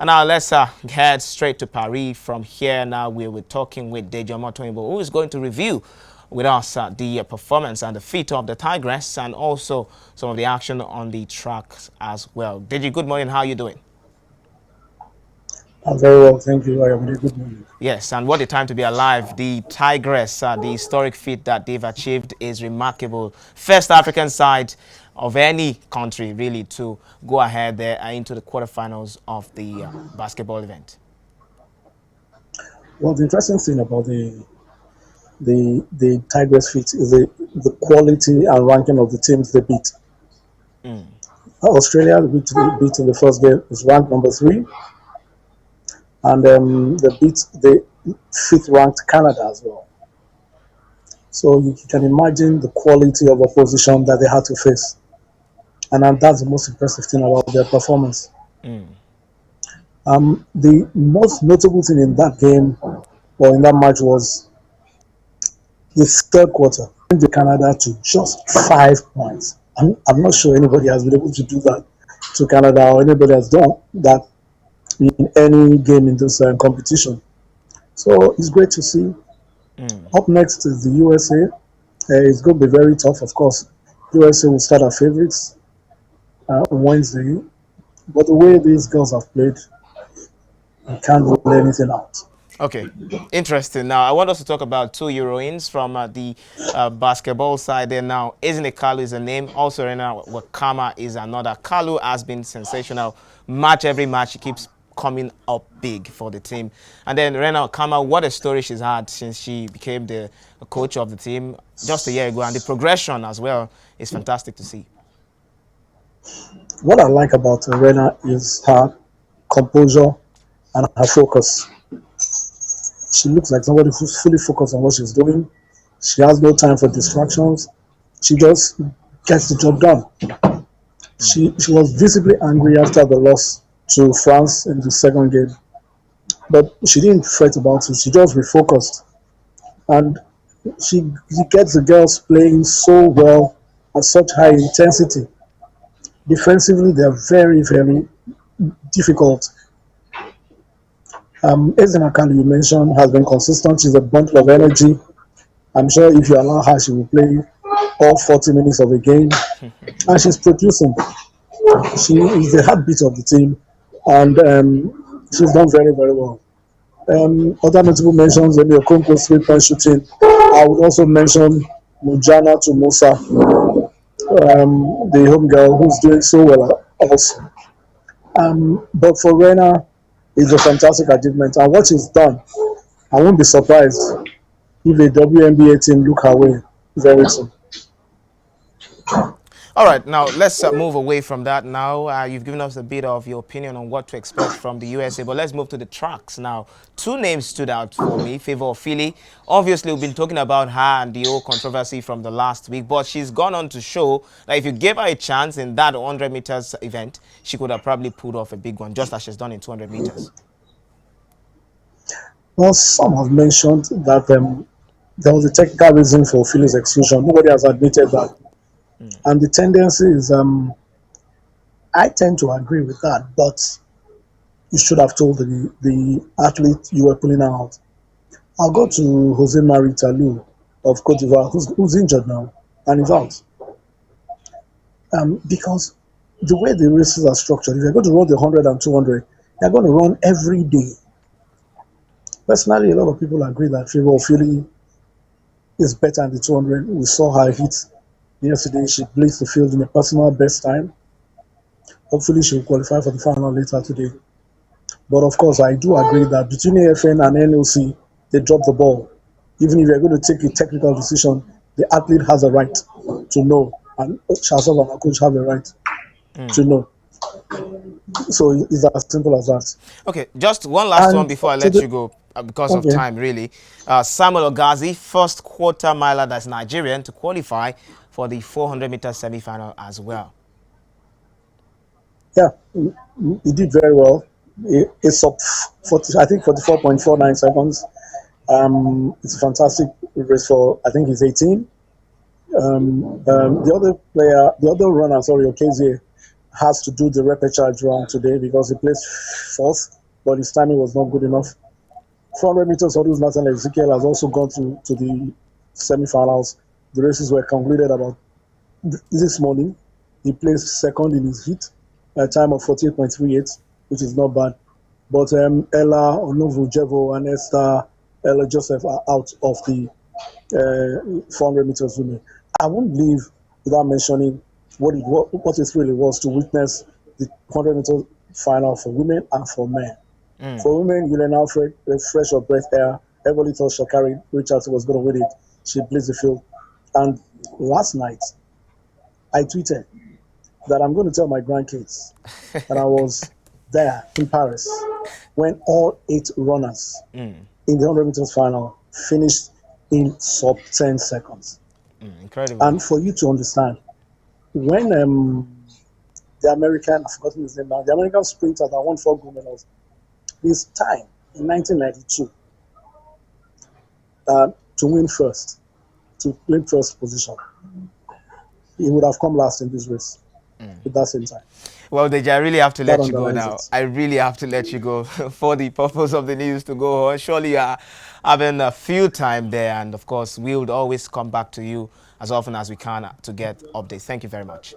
And now let's head straight to Paris. From here now we're talking with DEJI OMOTOYINBO, who is going to review with us the performance and the feat of the Tigress and also some of the action on the tracks as well. DEJI, good morning. How are you doing? I'm very well, thank you. I am in a good mood. Yes, and what a time to be alive. The Tigress, the historic feat that they've achieved is remarkable. First African side of any country, really, to go ahead there into the quarterfinals of the basketball event. Well, the interesting thing about the Tigers feat is the quality and ranking of the teams they beat. Australia beat in the first game is ranked number 3, and they beat the 5th ranked Canada as well. So you can imagine the quality of opposition that they had to face, and that's the most impressive thing about their performance. The most notable thing in that game or in that match was the third quarter, the Canada to just 5 points. I'm not sure anybody has been able to do that to Canada, or anybody has done that in any game in this competition. So it's great to see. Up next is the USA. It's going to be very tough, of course. USA will start our favorites on Wednesday. But the way these girls have played, I can't rule anything out. Okay, interesting. Now, I want us to talk about two heroines from the basketball side there now. Isn't Kalu is a name. Also, Rena Wakama is another. Kalu has been sensational. Match every match, she keeps coming up big for the team. And then Rena Wakama, what a story she's had since she became the coach of the team just a year ago. And the progression as well is fantastic to see. What I like about Rena is her composure and her focus. She looks like somebody who's fully focused on what she's doing. She has no time for distractions. She just gets the job done. She was visibly angry after the loss to France in the second game, but she didn't fret about it. She just refocused, and she gets the girls playing so well at such high intensity. Defensively, they're very, very difficult. Ezina Kali, you mentioned, has been consistent. She's a bundle of energy. I'm sure if you allow her, she will play all 40 minutes of a game. And she's producing. She is the heartbeat of the team. And she's done very, very well. Other notable mentions, Emi Okonkwo's 3-point shooting. I would also mention Mujana to Musa, the home girl, who's doing so well also. But for Rena, it's a fantastic achievement. And what she's done, I won't be surprised if the WNBA team look her way very soon. All right, now let's move away from that now. You've given us a bit of your opinion on what to expect from the USA, but let's move to the tracks now. Two names stood out for me. Favour Philly. Obviously, we've been talking about her and the whole controversy from the last week, but she's gone on to show that if you gave her a chance in that 100 meters event, she could have probably pulled off a big one, just as she's done in 200 meters. Well, some have mentioned that there was a technical reason for Philly's exclusion. Nobody has admitted that. And the tendency is, I tend to agree with that, but you should have told the athlete you were pulling out. I'll go to Jose Marie Talou of Cote d'Ivoire, who's injured now and is out. Because the way the races are structured, if you're going to run the 100 and 200, you're going to run every day. Personally, a lot of people agree that Favour Philly is better in the 200. We saw her hit yesterday. She blazed the field in a personal best time. Hopefully, she will qualify for the final later today. But of course, I do agree that between AFN and NLC, they dropped the ball. Even if you're going to take a technical decision, the athlete has a right to know, and Shasov and our coach have a right to know. So it's as simple as that. Okay, just one last one before I let you go, because of Okay. time, really. Samuel Ogazi, first quarter miler that's Nigerian to qualify for the 400-meter semi-final as well. Yeah, he did very well. It's up 40, I think 44.49 seconds. It's a fantastic race for, I think he's 18. The other runner, Okezie, has to do the repechage round today because he placed fourth, but his timing was not good enough. 400 meters hurdles, Nathan Ezekiel has also gone to the semi-finals. The races were concluded about this morning. He placed second in his heat, a time of 48.38, which is not bad. But Ella Onovujevo and Esther Ella Joseph are out of the 400 meters women. I won't leave without mentioning what it really was to witness the 100 meter final for women and for men. For women, Julian Alfred, a fresh of breath air. Everybody thought Shakari Richards was going to win it. She blazed the field. And last night, I tweeted that I'm going to tell my grandkids that I was there in Paris when all 8 runners in the 100 meters final finished in sub 10 seconds. Incredible. And for you to understand, when the American, I've forgotten his name now, the American sprinter that won 4 gold medals, his time in 1992 to win first, to win first position, he would have come last in this race with that same time. Well, Deji, I really have to That let you go underlines now. it. I really have to let you go for the purpose of the news to go on. Surely you are having a few time there, and of course, we would always come back to you as often as we can to get updates. Thank you very much.